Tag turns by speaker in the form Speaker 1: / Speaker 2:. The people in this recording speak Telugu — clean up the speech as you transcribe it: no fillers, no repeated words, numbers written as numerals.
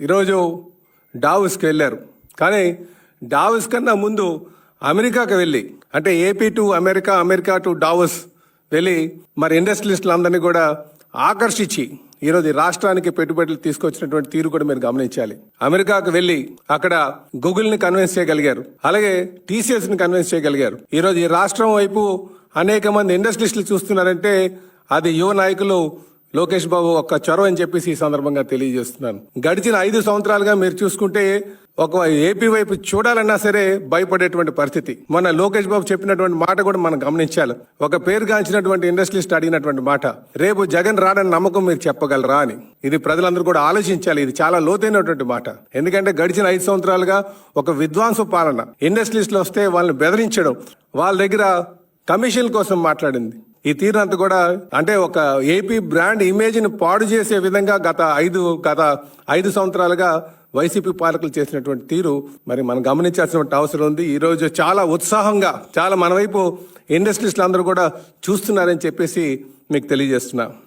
Speaker 1: ఈరోజు డావోస్కి వెళ్ళారు. కానీ డావోస్ కన్నా ముందు అమెరికాకి వెళ్ళి, అంటే AP to America, America to Davos వెళ్ళి మరి ఇండస్ట్రియలిస్టులందరినీ కూడా ఆకర్షించి ఈరోజు ఈ రాష్ట్రానికి పెట్టుబడులు తీసుకొచ్చినటువంటి తీరు కూడా మీరు గమనించాలి. అమెరికాకు వెళ్ళి అక్కడ గూగుల్ ని కన్విన్స్ చేయగలిగారు, అలాగే టీసీఎస్ ని కన్విన్స్ చేయగలిగారు. ఈరోజు ఈ రాష్ట్రం వైపు అనేక మంది ఇండస్ట్రియలిస్టులు చూస్తున్నారంటే అది యువ నాయకులు లోకేష్ బాబు ఒక్క చొరవ అని చెప్పేసి ఈ సందర్భంగా తెలియజేస్తున్నాను. గడిచిన 5 సంవత్సరాలుగా మీరు చూసుకుంటే ఒక ఏపీ వైపు చూడాలన్నా సరే భయపడేటువంటి పరిస్థితి. మొన్న లోకేష్ బాబు చెప్పినటువంటి మాట కూడా మనం గమనించాలి. ఒక పేరుగాంచినటువంటి ఇండస్ట్రియలిస్ట్ అడిగినటువంటి మాట, రేపు జగన్ రాడని నమ్మకం మీరు చెప్పగలరా అని. ఇది ప్రజలందరూ కూడా ఆలోచించాలి. ఇది చాలా లోతైనటువంటి మాట. ఎందుకంటే గడిచిన 5 సంవత్సరాలుగా ఒక విధ్వంస పాలన, ఇండస్ట్రియలిస్టులు వస్తే వాళ్ళని బెదిరించడం, వాళ్ళ దగ్గర కమిషన్ కోసం మాట్లాడింది. ఈ తీరునంతా కూడా అంటే ఒక ఏపీ బ్రాండ్ ఇమేజ్ ని పాడు చేసే విధంగా గత 5 సంవత్సరాలుగా వైసీపీ పాలకులు చేసినటువంటి తీరు మరి మనం గమనించాల్సినటువంటి అవసరం ఉంది. ఈ రోజు చాలా ఉత్సాహంగా చాలా మన వైపు ఇండస్ట్రీస్లు అందరూ కూడా చూస్తున్నారని చెప్పేసి మీకు తెలియజేస్తున్నా.